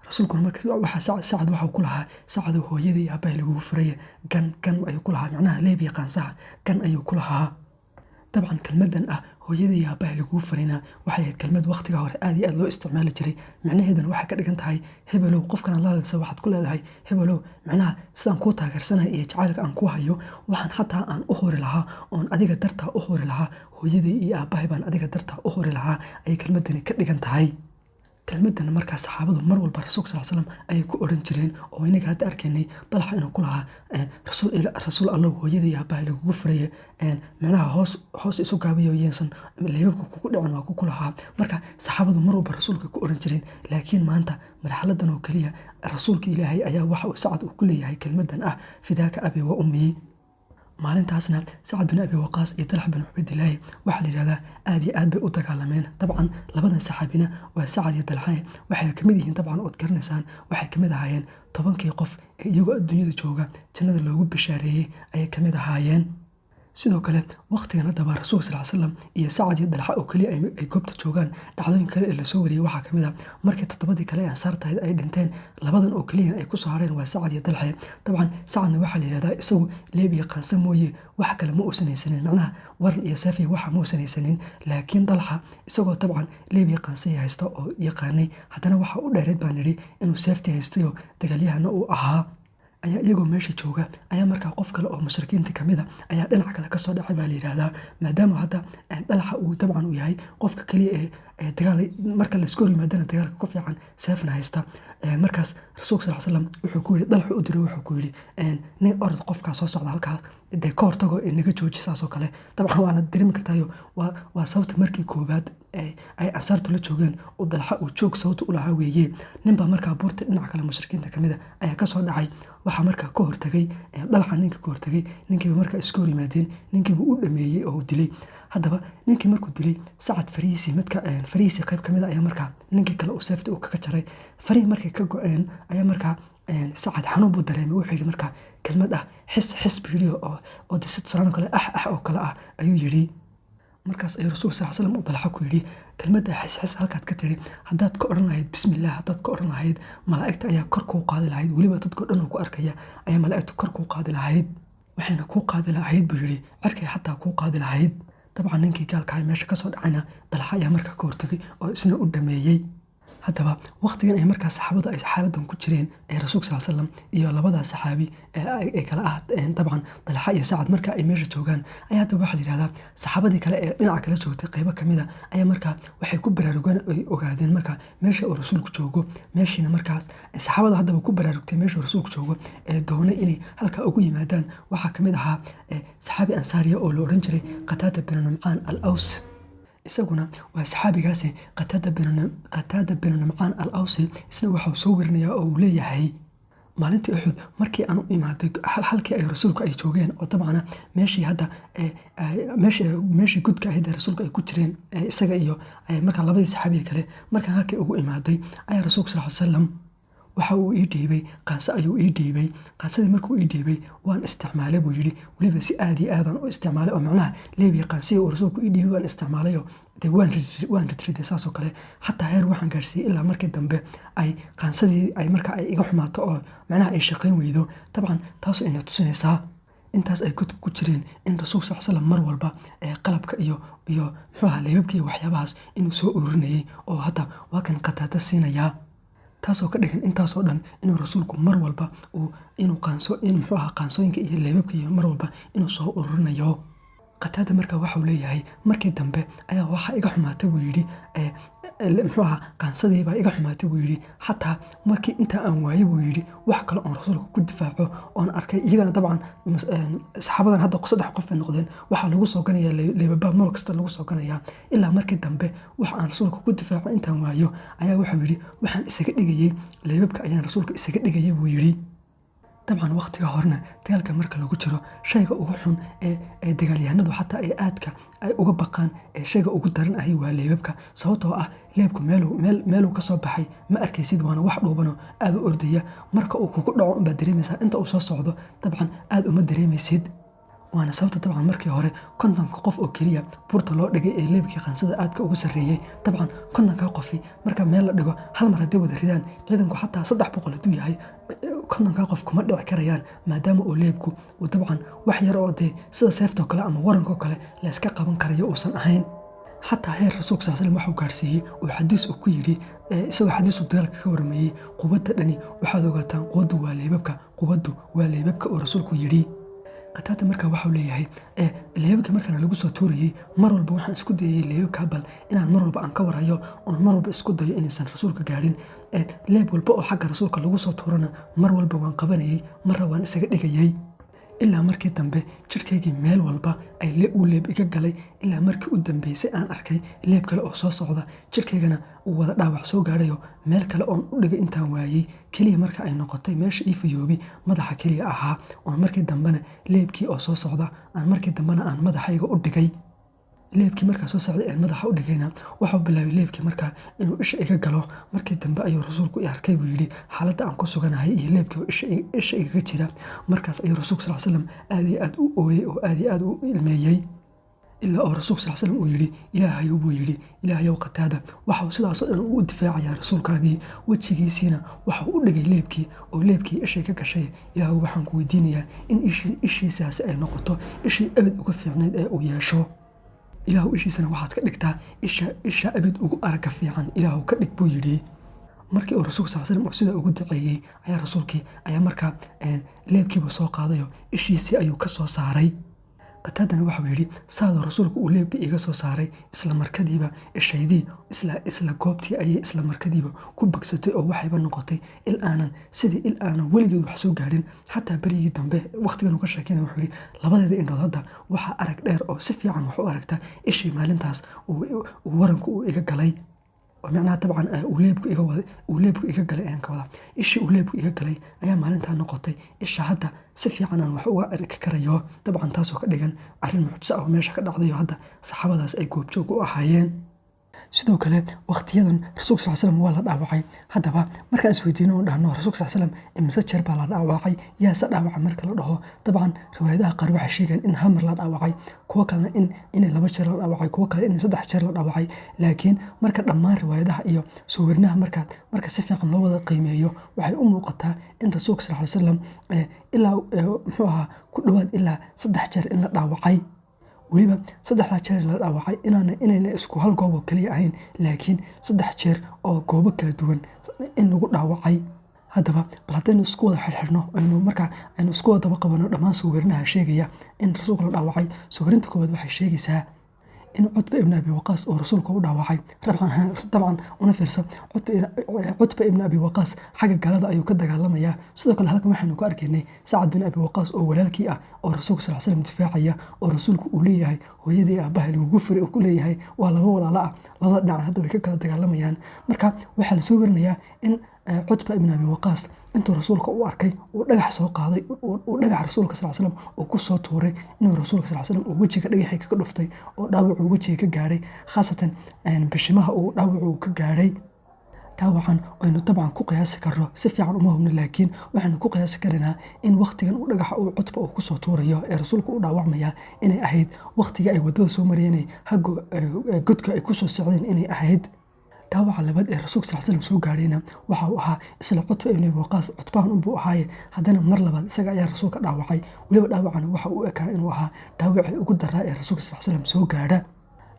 rasuulkuna marka Sacad waxau ku lahaa Sacadow hooyadii iyo aabbahay lagugu furaye gan ayuu ku lahaa, macnaha leebiya qaansaha gan ayuu ku lahaa. dabcan kelmadan ah hooyadii iyo aabbahay lagugu furayna waxay ahayd kelmad waqtiga hore aad iyo aad loo isticmaali jiray. macnaheedana waxay ka dhigan tahay hebelow qofkan aad la hadlaysa waxaad ku leedahay hebelow, macnaha sidaan kuu taageersanahay iyo jacaylka aan ku hayo waxaan xataa aan u hori lahaa oon adiga dartaa u hori lahaa, hooyadii iyo aabbahay baan adiga dartaa u hori lahaa ayay kelmadani ka dhigan tahay. kelmaddan markaa saxaabadu mar walba rasuulka sal slam ayay ku odhan jireen oo inaga hadda arkaynay Dalxa inuu ku lahaa rasuul alla hooyadii aabbahay lagugu furaye macnaha hoos isu gaabiyo yeensan leebabka kugu dhicin waa ku lahaa. marka saxaabadu mar walba rasuulka ku odhan jireen, laakiin maanta marxaladan oo keliya rasuulka ilaahay ayaa waxa uu Sacad uu ku leeyahay kelmaddan ah fidaaka abi wa ummii. maalintaasna Sacad bin Abi Waqaas iyo Dalxa bin Cubaydillaahi waxaa la yidhahdaa aad iyo aad bay u dagaalameen. dabcan labadan saxaabina waa Sacad iyo Dalxa, waxay ka mid yihiin dabcan ood garanaysaan, waxay ka mid ahaayeen 10kii qof ee iyagoo adduunyada jooga jannada loogu bishaareeyey ayay ka mid ahaayeen. sidoo kale waqtigan haddaba rasuulka sal slam iyo Sacad iyo Dalxa oo keliya ay goobta joogaan, dhacdooyin kale ee lasoo wariyey waxaa ka mid a markii 7 kale ee ansaartahayd ay dhinteen, labadan oo keliya ay ku soo hareen waa Sacad iyo Dalxa. dabcan Sacadna waxaa la yidhahdaa isagu leeb iyo qaanso mooye wax kale ma uusan haysanin, macnaha waran iyo seef iyo waxa ma uusan haysanin. laakiin Dalxa isagoo dabcan leeb iyo qaanso haysta oo yaqaanay, haddana waxa u dheereed baan nidhi inuu seeftii haystayo dagaalyahana uu ahaa. ayaa iyagoo meesha jooga ayaa markaa qof kale oo mushrikiinta ka mid a ayaa dhinac kale kasoo dhacay baa la yidhaahdaa, maadaama hadda Dalxa uu dabcan uu yahay qofka keliya ee dagaal marka layska hor yimaadana dagaalka ku fiican seefna haysta. markaas rasuulka sal slam wuxuu ku yidhi Dalxa u diray, wuxuu ku yidhi nin orod qofkaa soo socda halkaas dee ka hortago ee naga jooji saasoo kale. dabcan waana dareemi kartaayo waa sababta markii koowaad ay ansaartu la joogeen oo Dalxa uu joog sababta u lahaa weeye. ninbaa markaa buurta dhinac kale mushrikiinta ka mid a ayaa kasoo dhacay, waxaa markaa ka hortagay Dalxa ninka ka hortagay, ninkiiba markaa iska hor yimaadeen, ninkiiba u dhameeyey oo u dilay. haddaba ninkii markuu dilay Sacad farihiisii qayb ka mid a ayaa markaa ninkii kale uu seefta uu kaga jaray. farihii markay ka go-een ayaa markaa Sacad xanuun buu dareemay, wuxuu yidhi markaa kelmad ah xis buu yidhi oo si tusaalan kale oo kale ah ayuu yidhi. markaas ayuu rasuulka sal slam u Dalxa ku yidhi kelmadda xis halkaad ka tiri haddaad ka odhan lahayd bismillaah, haddaad ka odhan lahayd malaa'igta ayaa kor kuu qaadi lahayd, weliba dadkao dhan oo ku arkaya ayaa malaa'igtu kor kuu qaadi lahayd, waxayna kuu qaadi lahayd buu yidhi cirkay xataa kuu qaadi lahayd. dabcan ninkii gaalkahay meesha kasoo dhacayna Dalxa ayaa markaa ka hortagay oo isna u dhameeyey. haddaba waqtigan ay markaa saxaabada ay xaaladan ku jireen ee rasuulka sal slam iyo labadaa saxaabi ee kale ah dabcan Dalxa iyo Sacad markaa ay meesha joogaan ayaa haddaba waxaa la yidhahdaa saxaabadii kale ee dhinaca kale joogtay qaybo ka mid a ayaa markaa waxay ku baraarugeen ay ogaadeen markaa meesha uu rasuulku joogo. meeshiina markaas saxaabada haddaba ku baraarugtay meesha uu rasuulku joogo ee doonay inay halkaa ugu yimaadaan waxaa ka mid ahaa saxaabi ansaariya oo la odhan jiray Qataada bin Numcaan al-Aws. isaguna waa saxaabigaasi Qataada bin Numcaan al-Awsi. isna waxau soo warinayaa oo uu leeyahay maalintii Uxud markii aan u imaaday halkii ay rasuulku ay joogeen oo dabcan meeshii hadda meeshii gudka ahayd ee rasuulku ay ku jireen isaga iyo markaa labadii saxaabiga kale markaan halkii ugu imaaday ayaa rasuulka sal slam waxa uu ii dhiibay qaanso ayuu ii dhiibay. qaansadii markuu ii dhiibay waan isticmaalay buu yidhi, weliba si aad iyo aadaan u isticmaalay oo macnaha leebiya qaansiga uu rasuulku ii dhiibay waan isticmaalayo dee waan ridriday saasoo kale. xataa heer waxaan gaarsiiyey ilaa markii dambe ay qaansadii ay markaa ay iga xumaato oo macnaha ay shaqayn weydo. dabcan taasoo ina tusinaysaa intaas ay godka ku jireen in rasuulka sal slam mar walba qalabka iyo muxuu ahaa leebabka iyo waxyaabahaas inuu soo ururinayay oo hadda waa kan Qataada siinayaa, taasoo ka dhigan intaasoo dhan inuu rasuulku mar walba inuu muxuu ahaa qaansooyinka iyo leebabka iyo mar walba inuu soo ururinayo. Qataada markaa waxau leeyahay markii dambe ayaa waxa iga xumaatay buu yidhi muxuu ahaa qaansadii baa iga xumaatay buu yidhi, xataa markii intaa aan waayey buu yidhi wax kale oon rasuulka ku difaaco oon arkay. iyagana dabcan saxaabadan hadda 3 qof bay noqdeen, waxaa lagu soo ganayaa leebabaa mar kasta lagu soo ganayaa ilaa markii dambe wax aan rasuulka ku difaaco intaan waayo ayaa wuxuu yidhi waxaan isaga dhigayey leebabka ayaan rasuulka isaga dhigayay buu yidhi. dabcan waqtiga horena dagaalka marka lagu jiro shayga ugu xun ee dagaalyahanadu xataa ay aadka ay uga baqaan ee shayga ugu daran ahi waa leebabka, sababtoo ah leebku meeluu ka soo baxay ma arkaysid, waana wax dhuubanoo aad u ordaya. marka uu kugu dhaco unbaad dareemaysaa, inta uu soo socdo dabcan aad uma dareemaysid. waana sababta dabcan markii hore 50 qof oo keliya buurta loo dhigay ee leebkii qaansada aadka ugu sarreeyey. dabcan 50 qofi marka meel la dhigo hal mar haddii wada ridaan ciidanku xataa 300 hadduu yahay 50 qof kuma dhici karayaan, maadaama uu leebku uu dabcan wax yar oo dee sida seeftoo kale ama warankoo kale la iska qaban karayo uusan ahayn. xataa heer rasuulka sal slam waxuu gaarsiiyey uu xadiis uu ku yidhi isagoo xadiis uu dagaalka ka warameeyey quwadda dhani waxaad ogaataan quwaddu waa leebabka uu rasuulku yidhi. qataada markaa waxau leeyahay leebabka markaana lagu soo tuurayey mar walba waxaan isku dayayey leebabkaa bal inaan mar walba aan ka warhayo oon mar walba isku dayo inaysan rasuulka gaadhin leeb walba oo xagga rasuulka lagu soo tuurana mar walba waan qabanayey marra waan isaga dhigayey ilaa markii dambe jirkaygii meel walba uu leeb iga galay ilaa markii u dambeysay aan arkay leeb kale oo soo socda jirkaygana uu wada dhaawac soo gaadhayo meel kale oon u dhigay intaan waayey keliya marka ay noqotay meesha ii fayoobi madaxa keliya ahaa oon markii dambena leebkii oo soo socda aan markii dambena aan madaxayga u dhigay leebkii markaa soo socday aan madaxa u dhigayna waxuu bilaabay leebkii markaa inuu isha iga galo markii dambe ayuu rasuulku i arkay buu yidhi xaaladda aan ku suganahay iyo leebkii oo isha igaga jira markaas ayuu rasuulku sal slam aad iyo aad u ooyey oo aad iyo aad u ilmeeyey ilaa oo rasuulku sal slam uu yidhi ilaahayow buu yidhi ilaahayow qataada waxau sidaasoo dhan u difaacayaa rasuulkaagii wejigiisiina waxau u dhigay leebkii oo leebkii ishay ka gashay ilaahu waxaan ku weydiinayaa in ishiisaasi ay noqoto ishii abad uga fiicnayd ee uu yeesho ilaahu ishiisana waxaad ka dhigtaa isha abid ugu aragga fiican ilaahu ka dhig buu yidhi markii uu rasuulku sal slam uu sidaa ugu duceeyey ayaa rasuulkii ayaa markaa leebkiiba soo qaadayo ishiisii ayuu ka soo saaray qataadana waxau yidhi saadoo rasuulku uu leebkii iga soo saaray isla markadiiba ishaydii isla goobtii ayay isla markadiiba ku bogsatay oo waxayba noqotay il aanan weligeed wax soo gaadhin xataa berigii dambe wakhtigan uu ka sheekeyna wuxuu yidhi labadeeda indhood hadda waxaa arag dheer oo si fiican wax u aragta ishii maalintaas waranku uu iga galay macnaha dabcan uu leebku iga galay ayaan ka wadaa ishii uu leebku iga galay ayaa maalintaa noqotay isha hadda si fiican aan wax uga arki karayo dabcan taasoo ka dhigan arrin mucjiso ah oo meesha ka dhacdayo hadda saxaabadaas ay goobjoog u ahaayeen sidoo kale wakhtiyadan rasuulka sal slam waa la dhaawacay haddaba markaan isweydiino oon dhahno rasuulka sal slam imise jeer baa la dhaawacay yaase dhaawaca marka la dhaho dabcan riwaayadaha qaar waxay sheegeen in hal mar la dhaawacay kuwo kalena inay 2 jeer la dhaawacay kuwo kale inay 3 jeer la dhaawacay laakiin marka dhammaan riwaayadaha iyo soo warinaha marka si fiican loo wada qiimeeyo waxay u muuqataa in rasuulka sal slam ilaa muxuu ahaa ku dhowaad ilaa 3 jeer in la dhaawacay weliba 3 jeer la dhaawacay inayna isku hal goob oo kaliya ahayn laakiin 3 jeer oo goobo kala duwan in lagu dhaawacay haddaba bal haddaynu isku wada xirxirno aynu isku wada daba qabano dhammaan soo warinaha sheegaya in rasuulka la dhaawacay soo warinta koowaad waxay sheegaysaa in cutba ibn abi waqaas oo rasuulka u dhaawacay dabcan una fiirso cutba ibn abi waqaas xagga galada ayuu ka dagaalamayaa sidoo kale halkan waxaynu ku arkaynay sacad bin abi waqaas oo walaalkii ah oo rasuulka sal slam difaacaya oo rasuulku uu leeyahay hooyadii aabaha lagugu furi uu ku leeyahay waa laba walaalo ah labada dhinac hadda way ka kala dagaalamayaan marka waxaa la soo warinayaa in cutba ibn abi waqaas intuu rasuulka u arkay uu dhagax soo qaaday uu dhagax rasuulka sal slam uu ku soo tuuray inuu rasuulka sal slam uu wejiga dhagaxii kaga dhuftay oo dhaawacuu wejiga ka gaadhay khaasatan bishimaha uu dhaawacuu ka gaadhay dhaawacan aynu dabcan ku qiyaasi karno si fiican uma hubno laakiin waxaynu ku qiyaasi karanaa in wakhtigan uu dhagaxa uu cutba uu kusoo tuurayo ee rasuulka u dhaawacmaya inay ahayd wakhtigii ay waddada soo marayeen godka ay kusoo socdeen inay ahayd dhaawaca labaad ee rasuulka sal slam soo gaadhayna waxa uu ahaa isla cutba ibn abi waqaas cutbahan unbuu ahaaye haddana mar labaad isaga ayaa rasuulka dhaawacay weliba dhaawacana waxa uu ekaa inuu ahaa dhaawacii ugu daraa ee rasuulka sal slam soo gaadha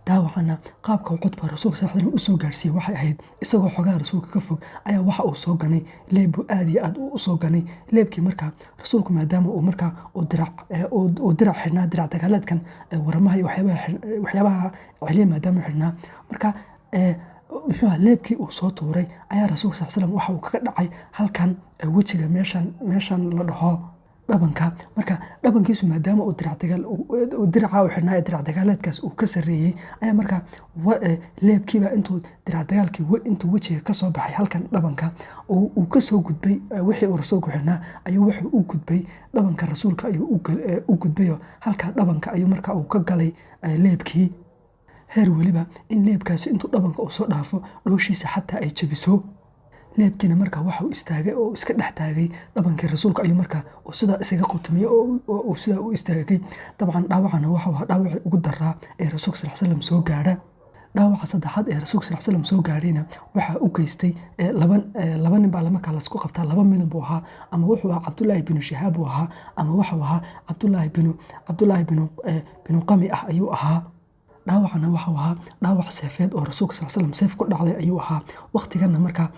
dhaawacana qaabka uu cutba rasuulka sal slam u soo gaadhsiiyey waxay ahayd isagoo xogaha rasuulka ka fog ayaa waxa uu soo ganay leebbuu aad iyo aad u soo ganay leebkii markaa rasuulku maadaama uu markaa uu dirac xidhnaa dirac dagaaleedkan waramaha iyo waxyaabaha celiya maadaama xidhnaa marka muxuu leebkii uu soo tuuray ayaa rasuulka sal slam waxa uu kaga dhacay halkan wejiga meeshan la dhaho dhabanka marka dhabankiisu maadaama uu diraca u xidhnaa ee dirac dagaaleedkaas uu ka sarreeyey ayaa markaa leebkiiba intuu dirac dagaalkii intuu wejiga ka soo baxay halkan dhabanka uu ka soo gudbay wixii uu rasuulku xidhnaa ayuu wuxuu u gudbay dhabanka rasuulka ayuu u gudbayo halka dhabanka ayuu markaa uu ka galay leebkii heer weliba in leebkaasi intuu dhabanka uu soo dhaafo dhooshiisa xataa ay jabiso leebkiina markaa waxa uu istaagay oo iska dhex taagay dhabankii rasuulka ayuu markaa uu sidaa isaga qotamiyey oo uu sidaa u istaagay dabcan dhaawacana waxau ahaa dhaawacii ugu daraa ee rasuulka sal slam soo gaadha dhaawaca saddexaad ee rasuulka sal slam soo gaadhayna waxaa u geystay laba nin baa markaa lasku qabtaa laba midin buu ahaa ama wuxuu ahaa cabdullaahi binu shihaab buu ahaa ama waxuu ahaa cabdullaahi binu qami ah ayuu ahaa dhaawacana waxau ahaa dhaawac seefeed oo rasuulka sal slam seef ku dhacday ayuu ahaa wakhtiganna markaa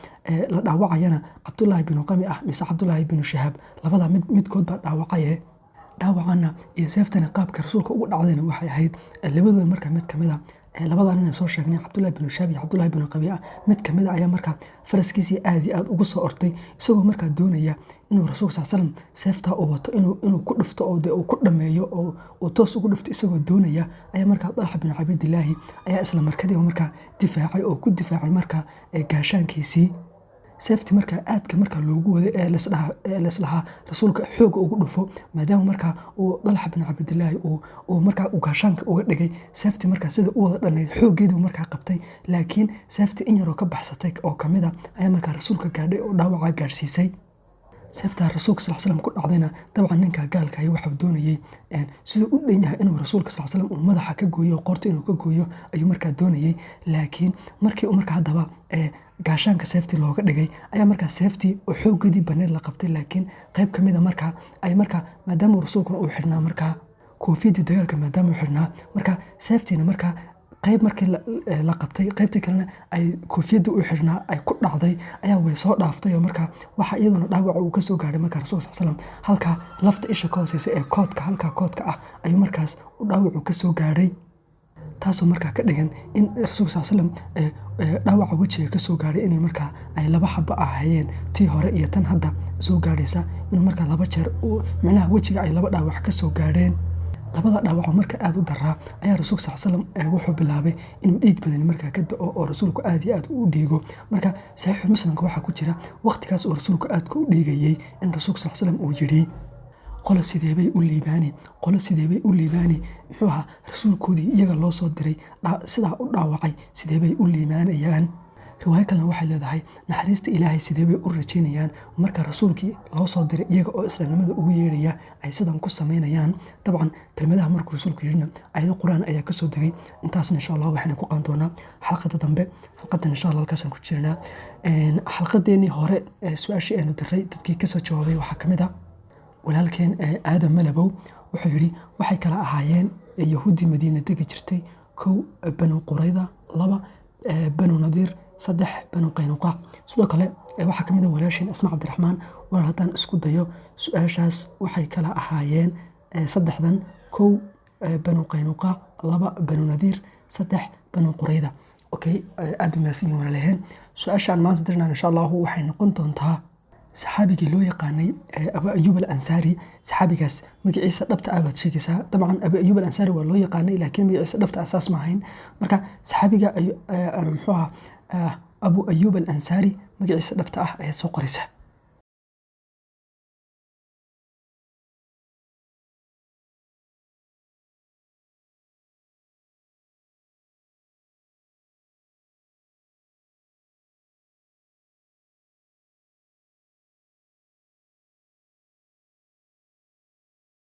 la dhaawacayana cabdullaahi binu qami ah mise cabdullaahi binu shihaab labada midkood baa dhaawacaye dhaawacana iyo seeftana qaabka rasuulka ugu dhacdayna waxay ahayd labadooda markaa mid kamid a labadan inaan soo sheegnay Cabdullaahi bin Shaabi iyo Cabdullaahi bin Qabiica mid kamid ayaa markaa faraskiisii aad iyo aad ugu soo ortay isagoo markaa doonaya inuu rasuulka sallallahu alayhi wasallam seefta uu wato inuu ku dhufto oo uu ku dhameeyo oo toos ugu dhufto isagoo doonaya ayaa markaa Talha bin Ubaydillah ayaa isla markadii markaa difaacay oo ku difaacay markaa gaashaankiisii seefti markaa aadka markaa loogu waday leslaha rasuulka xoog ugu dhufo maadaama markaa uu Talha bin Ubaydillah uu markaa u gaashaanka uga dhigay seefti markaa sida u wada dhaneed xoogeedu markaa qabtay laakiin seefti in yaroo ka baxsatay oo kamida ayaa markaa rasuulka gaadhay oo dhaawaca gaarsiisay seefta rasuulka sallallahu alayhi wasallam ku dhacdayna dabcan ninka gaalka ay waxa doonayay sida u dhan yahay inuu rasuulka sallallahu alayhi wasallam madaxa ka gooyo qorta inuu ka gooyo ayuu markaa doonayay laakiin markii uu markaa hadaba gaashaanka seefti looga dhigay ayaa markaa seefti oo xoogadii baneed la qabtay laakiin qayb kamida markaa ay markaa maadaama rasuulku uu xidhnaa markaa koofiyadii dagaalka maadaama uu xidhnaa markaa seeftiina markaa qayb markii la qabtay qaybtii kalena ay koofiyada u xirnaa ay ku dhacday ayaa way soo dhaaftay oo markaa waxa iyaduna dhaawac uu ka soo gaaray markaa rasuulka sallallahu alayhi wasallam halka lafta isha ka hooseysa ee koodka ah ayuu markaas u dhaawac ka soo gaaray taasoo markaa ka dhigan in rasuulka sallallahu alayhi wasallam dhaawaca wajiga ka soo gaaray inay markaa ay laba xabo ahayeen tii hore iyo tan hadda soo gaaraysa inuu markaa laba jeer macnaha wajiga ay laba dhaawac ka soo gaareen labada dhaawac marka aad u daraa ayaa rasuulka sallallahu alayhi wasallam wuxuu bilaabay inuu dhiig badan markaa ka da'o oo rasuulku aad iyo aad u dhiigo marka saxiix muslimka waxa ku jira waqtigaas oo rasuulku aad ku dhiigayay in rasuulka sallallahu alayhi wasallam uu yiri qolo sideebay u liibaani muxuu ahaa rasuulkoodii iyaga loo soo diray sidaa u dhaawacay sideebay u liibaanayaan riwaayo kalena waxay leedahay naxariista ilaahay sideebay u rajaynayaan marka rasuulkii loo soo diray iyaga oo islaamnimada ugu yeeraya ay sidan ku sameynayaan dabcan kelmadaha markuu rasuulku yirina ayado quraan ayaa ka soo degay intaasna insha Allah waxaan ku qaan doonaa xalqada dambe xalqadan insha Allah halkaas ku jirnaa xalqadeeni hore su'aashii aanu diray dadkii ka soo jawaabay waxa kamid ah walaalkeen Aadam Malabow wuxuu yiri waxay kala ahaayeen yahuudi Madiina degi jirtay 1 Banu Qurayda 2 Banu Nadir 3 Banu Qaynuqaac sidoo kale waxa kamid ah walaashin Asma Cabdiraxmaan walaal haddaan isku dayo su'aashaas waxay kala ahaayeen 3dan 1 Banu Qaynuqaac 2 Banu Nadir 3 Banu Qurayda okay aad maasiin walaalaheen su'aashaan maanta dirnaa insha Allah waxay noqon doontaa saxaabigii loo yaqaanay Abu Ayyub al-Ansari saxaabigaas magaciisa dhabta ah baad sheegaysaa dabcan Abu Ayyub al-Ansari waa loo yaqaanay laakiin magaciisa dhabta asaas ma ahayn marka saxaabiga muxuu Abu Ayyub al-Ansari magaciisa dhabta ah ayaa soo qoraysa